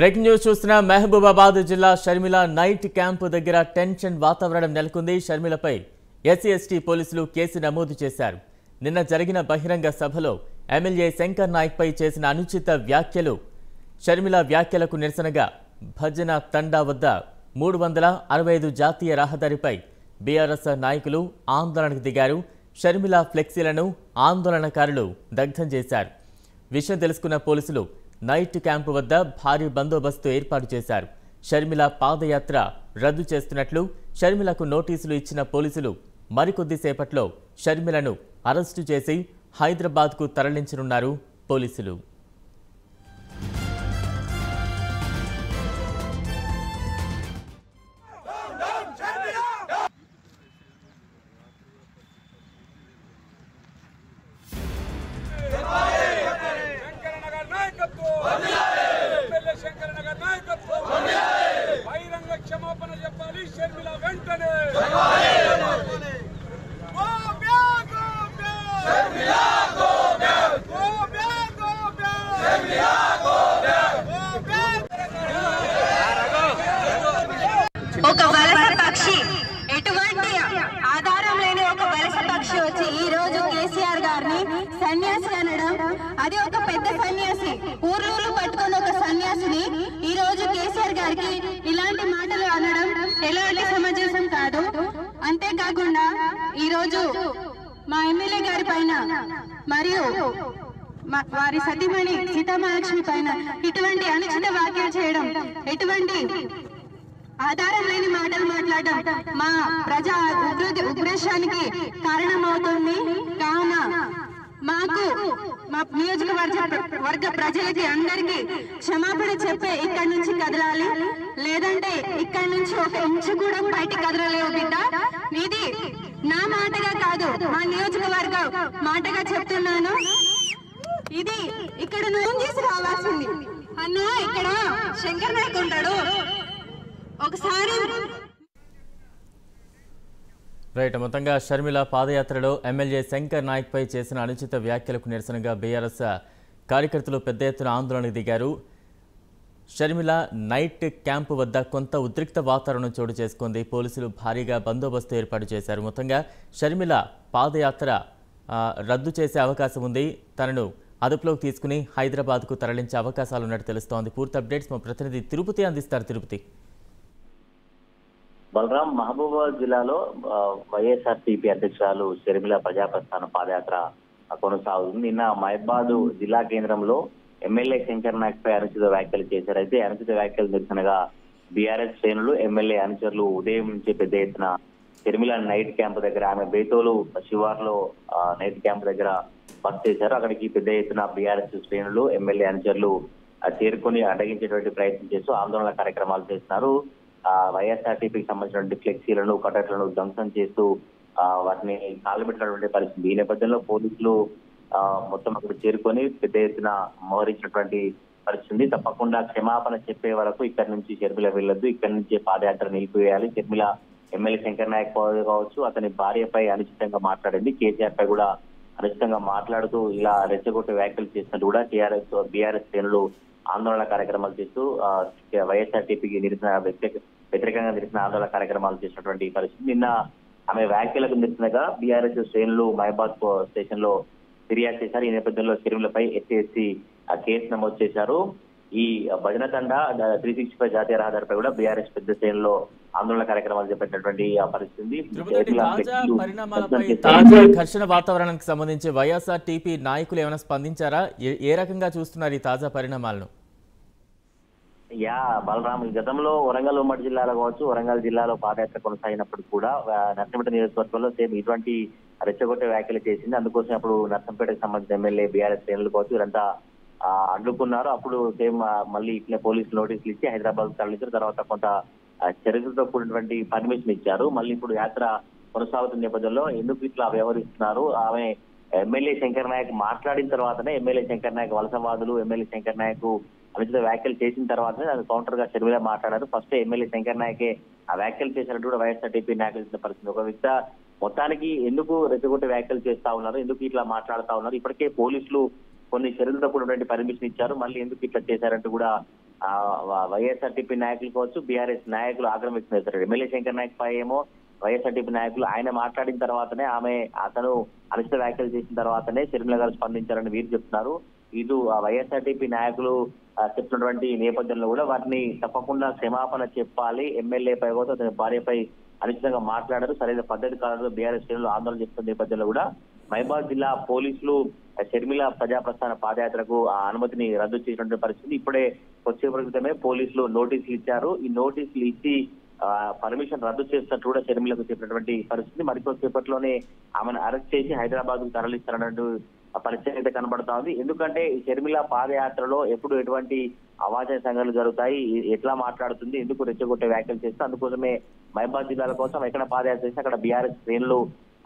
Breaking news చూస్తున్న మహబూబాబాద్ జిల్లా Sharmila night camp దగ్గర టెన్షన్ వాతావరణం నెలకొంది. షర్మిలపై ఎస్సీ/ఎస్టీ పోలీసులు కేసు నమోదు చేశారు. నిన్న జరిగిన బహిరంగ సభలో ఎమ్మెల్యే శంకర్ నాయక్ పై చేసిన అనుచిత వ్యాఖ్యలు, షర్మిల వ్యాఖ్యలకు నిరసనగా భజన తండా వద్ద 365 జాతీయ రహదారిపై బీఆర్ఎస్ నాయకులు ఆందోళనకు దిగారు. షర్మిల ఫ్లెక్సీలను ఆందోళనకారులు దగ్ధం చేశారు. విషయం తెలుసుకున్న పోలీసులు నైట్ క్యాంపు వద్ద భారీ బందోబస్తు ఏర్పాటు చేశారు. షర్మిల పాదయాత్ర రద్దు చేస్తున్నట్లు షర్మిలకు నోటీసులు ఇచ్చిన పోలీసులు మరికొద్దిసేపట్లో షర్మిలను అరెస్టు చేసి హైదరాబాద్కు తరలించనున్నారు పోలీసులు. ఒక వలస పక్షి, ఎటువంటి ఆధారం లేని ఒక వలస పక్షి వచ్చి ఈ రోజు కేసీఆర్ గారిని సన్యాసి అనడం, అది ఒక పెద్ద సన్యాసి, ఊర్లూరు పట్టుకున్న ఒక సన్యాసిని ఈ రోజు కేసీఆర్ గారికి ఇలాంటి మాటలు అనడం ఎలాంటి సమంజసం కాదు. అంతేకాకుండా ఈ రోజు మా ఎమ్మెల్యే గారి పైన మరియు వారి సతీమణి సీతామహాలక్ష్మి పైన ఇటువంటి అనుచిత వ్యాఖ్యలు చేయడం, ఎటువంటి ఆధారం లేని మాటలు మాట్లాడడం మా ప్రజా ఉగ్రేషానికి కారణమవుతుంది. కావున మాకు మా నియోజకవర్గ ప్రజలకి అందరికీ క్షమాపణ చెప్పే ఇక్కడి నుంచి కదలాలి, లేదంటే ఇక్కడి నుంచి ఒక ఇంచు కూడా బయటికి కదలలేవు బిడ్డ. ఇది నా మాటగా కాదు, మా నియోజకవర్గ మాటగా చెప్తున్నాను. ఇది ఇక్కడ నుంచి రావాల్సింది అన్న. ఇక్కడ శంకర్ నాయక్ ఉంటాడు. ఒకసారి రైట్. మొత్తంగా షర్మిల పాదయాత్రలో ఎమ్మెల్యే శంకర్ నాయక్ పై చేసిన అనుచిత వ్యాఖ్యలకు నిరసనగా బీఆర్ఎస్ కార్యకర్తలు పెద్ద ఎత్తున ఆందోళనకు దిగారు. షర్మిల నైట్ క్యాంపు వద్ద కొంత ఉద్రిక్త వాతావరణం చోటు చేసుకుంది. పోలీసులు భారీగా బందోబస్తు ఏర్పాటు చేశారు. మొత్తంగా షర్మిల పాదయాత్ర రద్దు చేసే అవకాశం ఉంది. తనను అదుపులోకి తీసుకుని హైదరాబాద్కు తరలించే అవకాశాలు ఉన్నట్టు తెలుస్తోంది. పూర్తి అప్డేట్స్ మా ప్రతినిధి తిరుపతి అందిస్తారు. తిరుపతి. బలరాం, మహబూబాబాద్ జిల్లాలో వైఎస్ఆర్సీపీ అధ్యక్షురాలు షర్మిల ప్రజాప్రస్థాన పాదయాత్ర కొనసాగుతుంది. నిన్న మహబూబాబాద్ జిల్లా కేంద్రంలో ఎమ్మెల్యే శంకర్ నాయక్ పై అనుచిత వ్యాఖ్యలు చేశారు. అయితే అనుచిత వ్యాఖ్యలు నిరసనగా బీఆర్ఎస్ శ్రేణులు, ఎమ్మెల్యే అనుచరులు ఉదయం నుంచి పెద్ద ఎత్తున షర్మిల నైట్ క్యాంప్ దగ్గర, ఆమె బేతోలు శివార్లో నైట్ క్యాంప్ దగ్గర బస్ చేశారు. అక్కడికి పెద్ద ఎత్తున బీఆర్ఎస్ శ్రేణులు, ఎమ్మెల్యే అనుచరులు చేరుకుని అడ్డగించేటువంటి ప్రయత్నం చేస్తూ ఆందోళన కార్యక్రమాలు చేస్తున్నారు. వైఎస్ఆర్టీపీకి సంబంధించినటువంటి ఫ్లెక్సీలను, కటర్లను ధ్వంసం చేస్తూ వాటిని కాల్బెట్టినటువంటి పరిస్థితి. ఈ నేపథ్యంలో పోలీసులు మొత్తం అక్కడ చేరుకొని పెద్ద ఎత్తున మోహరించినటువంటి పరిస్థితి. తప్పకుండా క్షమాపణ చెప్పే వరకు ఇక్కడి నుంచి షర్మిల వెళ్ళొద్దు, ఇక్కడి నుంచి పాదయాత్ర నిలిపివేయాలి. షర్మిల ఎమ్మెల్యే శంకర్ నాయక్ కావచ్చు, అతని భార్యపై అనుచితంగా మాట్లాడింది. కేసీఆర్ పై కూడా అనుచితంగా మాట్లాడుతూ ఇలా రెచ్చగొట్టే వ్యాఖ్యలు చేసినట్టు కూడా బీఆర్ఎస్ శ్రేణులు ఆందోళన కార్యక్రమాలు చేస్తూ వైఎస్ఆర్టీపీకి వ్యతిరేకంగా నిరసన ఆందోళన కార్యక్రమాలు చేసినటువంటి పరిస్థితి. నిన్న ఆమె వ్యాఖ్యలకు నిరసనగా బీఆర్ఎస్ శ్రేణులు మహబాద్ స్టేషన్ లో ఫిర్యాదు చేశారు. ఈ నేపథ్యంలో షర్మిలపై ఎస్సీ/ఎస్టీ కేసు నమోదు చేశారు. ఈ భజన తండ 365 జాతీయ రహదారిపై కూడా బీఆర్ఎస్ పెద్ద శ్రేణుల్లో ఆందోళన కార్యక్రమాలు చేపట్టినటువంటి పరిస్థితి. తాజా ఘర్షణ వాతావరణానికి సంబంధించి వైఎస్ఆర్టీపీ నాయకులు ఏమైనా స్పందించారా? ఏ రకంగా చూస్తున్నారు ఈ తాజా పరిణామాలను? బలరాం, గతంలో వరంగల్ ఉమ్మడి జిల్లాలో కావచ్చు, వరంగల్ జిల్లాలో పాదయాత్ర కొనసాగినప్పుడు కూడా నర్సంపేట నియోజకవర్గంలో సేమ్ ఇటువంటి రెచ్చగొట్టే వ్యాఖ్యలు చేసింది. అందుకోసం అప్పుడు నర్సంపేటకు సంబంధించిన ఎమ్మెల్యే బీఆర్ఎస్ శ్రేణులు కావచ్చు వీరంతా అడ్డుకున్నారు. అప్పుడు సేమ్ మళ్ళీ ఇట్లా పోలీసులు నోటీసులు ఇచ్చి హైదరాబాద్ తరలించారు. తర్వాత కొంత చరిత్రతో కూడినటువంటి పర్మిషన్ ఇచ్చారు. మళ్ళీ ఇప్పుడు యాత్ర కొనసాగుతున్న నేపథ్యంలో ఎందుకు ఇట్లా వ్యవహరిస్తున్నారు? ఆమె ఎమ్మెల్యే శంకర్ నాయక్ మాట్లాడిన తర్వాతనే ఎమ్మెల్యే శంకర్ నాయక్ వలసవాదులు, ఎమ్మెల్యే శంకర్ నాయక్ అనుచిత వ్యాఖ్యలు చేసిన తర్వాతనే అది కౌంటర్ గా షర్మిల మాట్లాడారు. ఫస్ట్ ఎమ్మెల్యే శంకర్ నాయకే ఆ వ్యాఖ్యలు చేసినట్టు కూడా వైఎస్ఆర్టీపీ నాయకులు ఇచ్చిన పరిస్థితి. ఒక వ్యక్తి మొత్తానికి ఎందుకు రెచ్చగొట్టే వ్యాఖ్యలు చేస్తా ఉన్నారు, ఎందుకు ఇట్లా మాట్లాడుతా ఉన్నారు, ఇప్పటికే పోలీసులు కొన్ని చర్యలతో కూడినటువంటి పర్మిషన్ ఇచ్చారు, మళ్ళీ ఎందుకు ఇట్లా చేశారంటూ కూడా వైఎస్ఆర్టీపీ నాయకులు కావచ్చు, బీఆర్ఎస్ నాయకులు ఆగ్రహం వ్యక్తం చేస్తారు. ఎమ్మెల్యే శంకర్ నాయక్ పై ఏమో వైఎస్ఆర్టీపీ నాయకులు ఆయన మాట్లాడిన తర్వాతనే అతను అనుచిత వ్యాఖ్యలు చేసిన తర్వాతనే షర్మిల గారు స్పందించారని వీరు చెప్తున్నారు. ఇది వైఎస్ఆర్టీపీ నాయకులు చెప్తున్నటువంటి నేపథ్యంలో కూడా వాటిని తప్పకుండా క్షమాపణ చెప్పాలి. ఎమ్మెల్యే పై కావచ్చు, అతని భార్యపై అనుచితంగా మాట్లాడారు, సరైన పద్ధతి కాదు బీఆర్ఎస్ శ్రేణులు ఆందోళన చేస్తున్న నేపథ్యంలో కూడా మహబూబాబాద్ జిల్లా పోలీసులు షర్మిల ప్రజాప్రస్థాన పాదయాత్రకు ఆ అనుమతిని రద్దు చేసినటువంటి పరిస్థితి. ఇప్పుడే కొద్దిసేపటి క్రితమే పోలీసులు నోటీసులు ఇచ్చారు. ఈ నోటీసులు ఇచ్చి పర్మిషన్ రద్దు చేస్తున్నట్టు కూడా షర్మిలకు చెప్పినటువంటి పరిస్థితి. మరికొద్దిసేపట్లోనే ఆమెను అరెస్ట్ చేసి హైదరాబాద్ కు తరలిస్తారన్నట్టు పరిస్థితి అయితే కనబడతా ఉంది. ఎందుకంటే ఈ షర్మిల పాదయాత్రలో ఎప్పుడు ఎటువంటి అవాంఛనీయ సంఘటనలు జరుగుతాయి, ఎట్లా మాట్లాడుతుంది, ఎందుకు రెచ్చగొట్టే వ్యాఖ్యలు చేస్తే అందుకోసమే మహబూబాబాద్ జిల్లాల కోసం ఎక్కడ పాదయాత్ర చేస్తే అక్కడ బీఆర్ఎస్ శ్రేణులు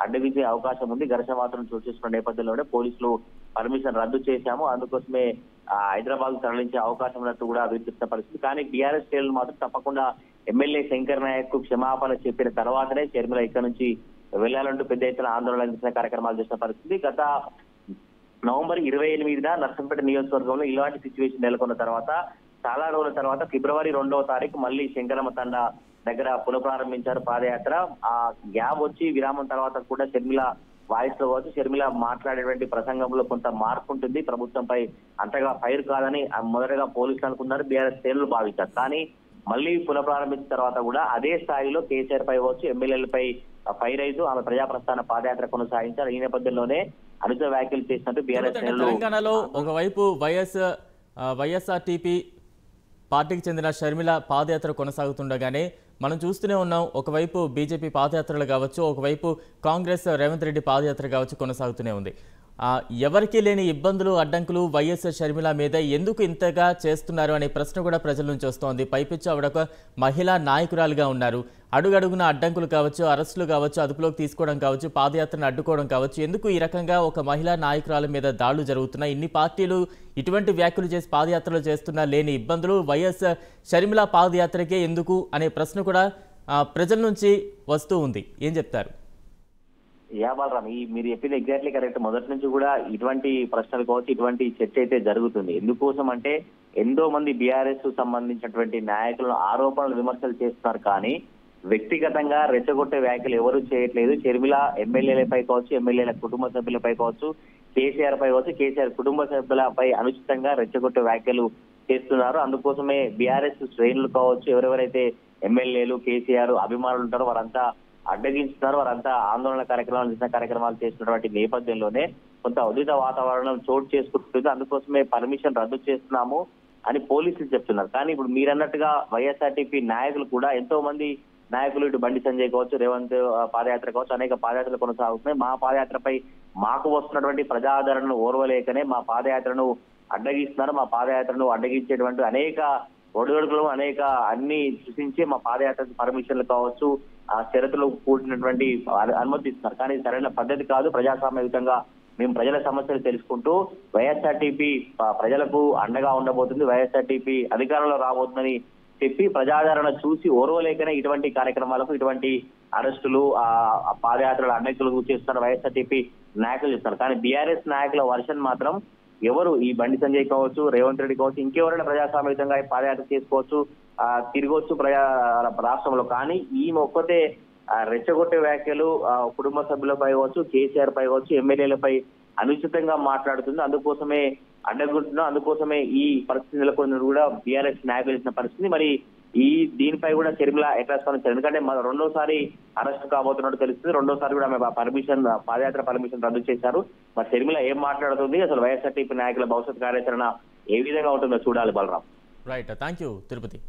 అడ్డగించే అవకాశం ఉంది. ఘర్షణ వాతావరణం చోటు చేసుకున్న నేపథ్యంలోనే పోలీసులు పర్మిషన్ రద్దు చేశాము, అందుకోసమే హైదరాబాద్ తరలించే అవకాశం ఉన్నట్టు కూడా వినిపిస్తున్న పరిస్థితి. కానీ బీఆర్ఎస్ శ్రేణులు మాత్రం తప్పకుండా ఎమ్మెల్యే శంకర్ నాయక్ కు క్షమాపణ చెప్పిన తర్వాతనే షర్మిల ఇక్కడ నుంచి వెళ్లాలంటూ పెద్ద ఎత్తున ఆందోళన చేసిన కార్యక్రమాలు చేసిన పరిస్థితి. గత నవంబర్ 28న నర్సంపేట నియోజకవర్గంలో ఇలాంటి సిచ్యువేషన్ నెలకొన్న తర్వాత చాలా రోజుల తర్వాత ఫిబ్రవరి 2వ తారీఖు మళ్ళీ శంకరమ్మ తండ దగ్గర పునఃప్రారంభించారు పాదయాత్ర. ఆ గ్యాప్ వచ్చి విరామం తర్వాత కూడా షర్మిల వాయిస్ లో కావచ్చు, షర్మిల మాట్లాడేటువంటి ప్రసంగంలో కొంత మార్పు ఉంటుంది, ప్రభుత్వంపై అంతగా ఫైర్ కాదని మొదటగా పోలీసులు అనుకున్నారు, బీఆర్ఎస్ శ్రేణులు భావించారు. కానీ మళ్ళీ పునఃప్రారంభించిన తర్వాత కూడా అదే స్థాయిలో కేసీఆర్ పై కావచ్చు, ఎమ్మెల్యేలపై ఫైర్ అయితే ఆమె ప్రజాప్రస్థాన పాదయాత్ర కొనసాగించారు. ఈ నేపథ్యంలోనే అనుచిత వ్యాఖ్యలు చేసినట్టు బీఆర్ఎస్ శ్రేణులు. తెలంగాణలో ఒకవైపు వైఎస్ఆర్టీపీ పార్టీకి చెందిన షర్మిల పాదయాత్ర కొనసాగుతుండగానే మనం చూస్తూనే ఉన్నాం, ఒకవైపు బీజేపీ పాదయాత్రలు కావచ్చు, ఒకవైపు కాంగ్రెస్ రేవంత్ రెడ్డి పాదయాత్ర కావచ్చు కొనసాగుతూనే ఉంది. ఎవరికీ లేని ఇబ్బందులు, అడ్డంకులు వైఎస్ షర్మిల మీద ఎందుకు ఇంతగా చేస్తున్నారు అనే ప్రశ్న కూడా ప్రజల నుంచి వస్తోంది. పైపిచ్చు ఆవిడ ఒక మహిళా నాయకురాలుగా ఉన్నారు. అడుగడుగున అడ్డంకులు కావచ్చు, అరెస్టులు కావచ్చు, అదుపులోకి తీసుకోవడం కావచ్చు, పాదయాత్రను అడ్డుకోవడం కావచ్చు, ఎందుకు ఈ రకంగా ఒక మహిళా నాయకురాల మీద దాడులు జరుగుతున్నాయి? ఇన్ని పార్టీలు ఇటువంటి వ్యాఖ్యలు చేసి పాదయాత్రలు చేస్తున్నా లేని ఇబ్బందులు వైఎస్ షర్మిల పాదయాత్రకే ఎందుకు అనే ప్రశ్న కూడా ప్రజల నుంచి వస్తూ ఉంది. ఏం చెప్తారు? బాలరామ్, మీరు చెప్పింది ఎగ్జాక్ట్లీ కరెక్ట్. మొదటి నుంచి కూడా ఇటువంటి ప్రశ్నలు కావచ్చు, ఇటువంటి చర్చ అయితే జరుగుతుంది. ఎందుకోసం అంటే ఎంతో మంది బీఆర్ఎస్ సంబంధించినటువంటి నాయకులను ఆరోపణలు, విమర్శలు చేస్తున్నారు, కానీ వ్యక్తిగతంగా రెచ్చగొట్టే వ్యాఖ్యలు ఎవరు చేయట్లేదు. షర్మిల ఎమ్మెల్యేలపై కావచ్చు, ఎమ్మెల్యేల కుటుంబ సభ్యులపై కావచ్చు, కేసీఆర్ పై కావచ్చు, కేసీఆర్ కుటుంబ సభ్యులపై అనుచితంగా రెచ్చగొట్టే వ్యాఖ్యలు చేస్తున్నారు. అందుకోసమే బీఆర్ఎస్ శ్రేణులు కావచ్చు, ఎవరెవరైతే ఎమ్మెల్యేలు, కేసీఆర్ అభిమానులు ఉంటారో వారంతా అడ్డగించుతున్నారు, వారంతా ఆందోళన కార్యక్రమాలు చేస్తున్నటువంటి నేపథ్యంలోనే కొంత ఉద్రిక్త వాతావరణం చోటు చేసుకుంటుంది. అందుకోసమే పర్మిషన్ రద్దు చేస్తున్నాము అని పోలీసులు చెప్తున్నారు. కానీ ఇప్పుడు మీరన్నట్టుగా వైఎస్ఆర్టీపీ నాయకులు కూడా ఎంతో మంది నాయకులు, ఇటు బండి సంజయ్ కావచ్చు, రేవంత్ పాదయాత్ర కావచ్చు, అనేక పాదయాత్రలు కొనసాగుతున్నాయి. మా పాదయాత్రపై మాకు వస్తున్నటువంటి ప్రజాదరణను ఓర్వలేకనే మా పాదయాత్రను అడ్డగిస్తున్నారు. మా పాదయాత్రను అడ్డగించేటువంటి అనేక ఒడిదుడుకులు, అనేక అన్ని సృష్టించి మా పాదయాత్ర పర్మిషన్లు కావచ్చు, ఆ షరతులు కూడినటువంటి అనుమతిస్తున్నారు. కానీ సరైన పద్ధతి కాదు. ప్రజాస్వామ్యయుతంగా మేము ప్రజల సమస్యలు తెలుసుకుంటూ వైఎస్ఆర్టీపీ ప్రజలకు అండగా ఉండబోతుంది, వైఎస్ఆర్టీపీ అధికారంలో రాబోతుందని చెప్పి ప్రజాదరణ చూసి ఓర్వలేకనే ఇటువంటి కార్యక్రమాలకు, ఇటువంటి అరెస్టులు, పాదయాత్రల అడ్డంకులు చేస్తున్నారు వైఎస్ఆర్టీపీ నాయకులు చేస్తున్నారు. కానీ బీఆర్ఎస్ నాయకుల వర్షన్ మాత్రం ఎవరు, ఈ బండి సంజయ్ కావచ్చు, రేవంత్ రెడ్డి కావచ్చు, ఇంకెవరైనా ప్రజాస్వామ్యయుతంగా పాదయాత్ర చేసుకోవచ్చు, తిరగొచ్చు రాష్ట్రంలో. కానీ ఈమె ఒక్కతే రెచ్చగొట్టే వ్యాఖ్యలు కుటుంబ సభ్యులపై కావచ్చు, కేసీఆర్ పై కావచ్చు, ఎమ్మెల్యేలపై అనుచితంగా మాట్లాడుతుంది. అందుకోసమే అడ్డగుంటున్నాం, అందుకోసమే ఈ పరిస్థితి నెలకొని కూడా బీఆర్ఎస్ నాయకులు ఇచ్చిన పరిస్థితి. మరి దీనిపై కూడా షర్మిల ఎట్లా స్పందించారు? ఎందుకంటే రెండోసారి అరెస్ట్ కాబోతున్నట్టు తెలుస్తుంది. రెండోసారి కూడా ఆమె పాదయాత్ర పర్మిషన్ రద్దు చేశారు. మరి షర్మిల ఏం మాట్లాడుతుంది, అసలు వైఎస్ఆర్టీపీ నాయకుల భవిష్యత్ కార్యాచరణ ఏ విధంగా ఉంటుందో చూడాలి. Balaram. Right, thank you Tirupati.